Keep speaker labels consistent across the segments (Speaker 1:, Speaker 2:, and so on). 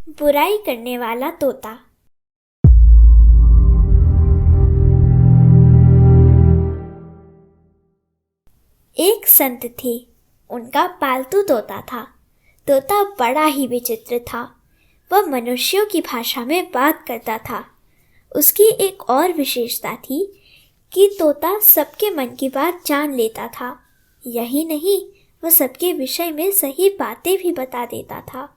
Speaker 1: बुराई करने वाला तोता। एक संत थे, उनका पालतू तोता था। तोता बड़ा ही विचित्र था। वह मनुष्यों की भाषा में बात करता था। उसकी एक और विशेषता थी कि तोता सबके मन की बात जान लेता था। यही नहीं, वह सबके विषय में सही बातें भी बता देता था।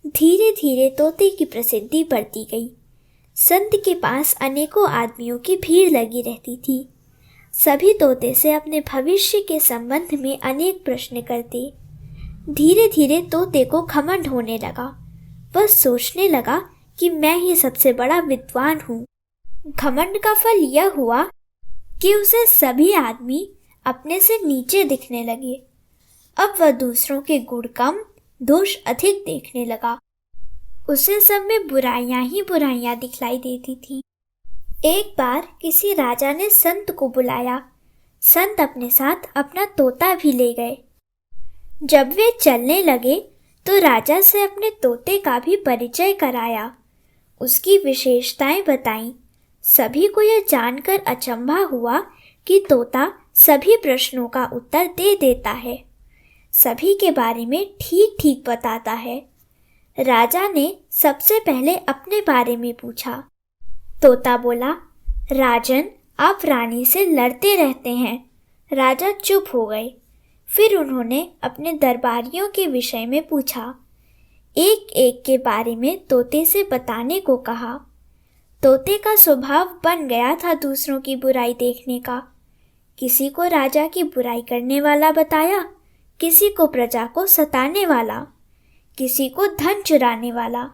Speaker 1: धीरे धीरे तोते की प्रसिद्धि बढ़ती गई। संत के पास अनेकों आदमियों की भीड़ लगी रहती थी। सभी तोते से अपने भविष्य के संबंध में अनेक प्रश्न करते। धीरे धीरे तोते को घमंड होने लगा। वह सोचने लगा कि मैं ही सबसे बड़ा विद्वान हूँ। घमंड का फल यह हुआ कि उसे सभी आदमी अपने से नीचे दिखने लगे। अब वह दूसरों के गुण कम, दोष अधिक देखने लगा। उसे सब में बुराइयां ही बुराइयां दिखलाई देती थीं। एक बार किसी राजा ने संत को बुलाया। संत अपने साथ अपना तोता भी ले गए। जब वे चलने लगे तो राजा से अपने तोते का भी परिचय कराया। उसकी विशेषताएं बताईं। सभी को यह जानकर अचंभा हुआ कि तोता सभी प्रश्नों का उत्तर दे देता है, सभी के बारे में ठीक ठीक बताता है। राजा ने सबसे पहले अपने बारे में पूछा। तोता बोला, राजन, आप रानी से लड़ते रहते हैं। राजा चुप हो गए। फिर उन्होंने अपने दरबारियों के विषय में पूछा। एक एक के बारे में तोते से बताने को कहा। तोते का स्वभाव बन गया था दूसरों की बुराई देखने का। किसी को राजा की बुराई करने वाला बताया, किसी को प्रजा को सताने वाला, किसी को धन चुराने वाला।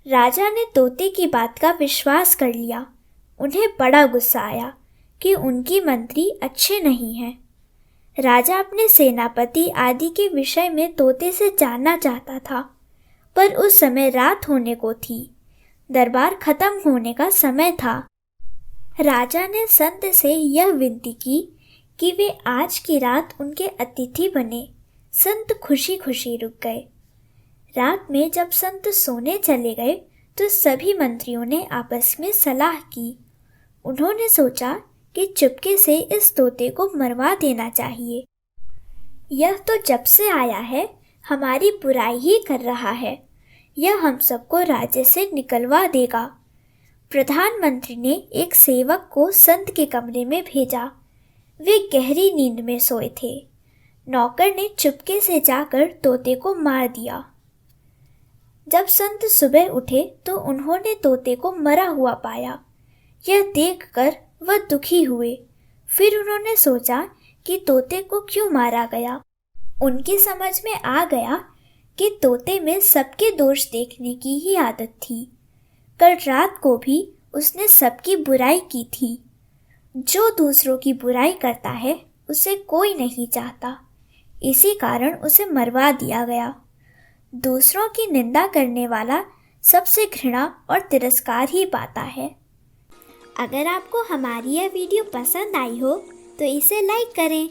Speaker 1: राजा ने तोते की बात का विश्वास कर लिया। उन्हें बड़ा गुस्सा आया कि उनकी मंत्री अच्छे नहीं हैं। राजा अपने सेनापति आदि के विषय में तोते से जानना चाहता था, पर उस समय रात होने को थी। दरबार खत्म होने का समय था। राजा ने संत से यह विनती की कि वे आज की रात उनके अतिथि बने। संत खुशी खुशी रुक गए। रात में जब संत सोने चले गए तो सभी मंत्रियों ने आपस में सलाह की। उन्होंने सोचा कि चुपके से इस तोते को मरवा देना चाहिए। यह तो जब से आया है हमारी बुराई ही कर रहा है। यह हम सबको राज्य से निकलवा देगा। प्रधानमंत्री ने एक सेवक को संत के कमरे में भेजा। वे गहरी नींद में सोए थे। नौकर ने चुपके से जाकर तोते को मार दिया। जब संत सुबह उठे तो उन्होंने तोते को मरा हुआ पाया। यह देखकर वह दुखी हुए। फिर उन्होंने सोचा कि तोते को क्यों मारा गया। उनकी समझ में आ गया कि तोते में सबके दोष देखने की ही आदत थी। कल रात को भी उसने सबकी बुराई की थी। जो दूसरों की बुराई करता है उसे कोई नहीं चाहता। इसी कारण उसे मरवा दिया गया। दूसरों की निंदा करने वाला सबसे घृणा और तिरस्कार ही पाता है। अगर आपको हमारी यह वीडियो पसंद आई हो तो इसे लाइक करें,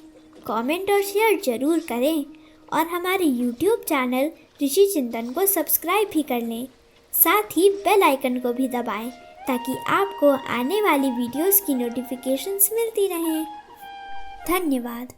Speaker 1: कमेंट और शेयर जरूर करें और हमारे YouTube चैनल ऋषि चिंतन को सब्सक्राइब भी कर लें। साथ ही बेल आइकन को भी दबाएं ताकि आपको आने वाली वीडियोस की नोटिफिकेशंस मिलती रहें। धन्यवाद।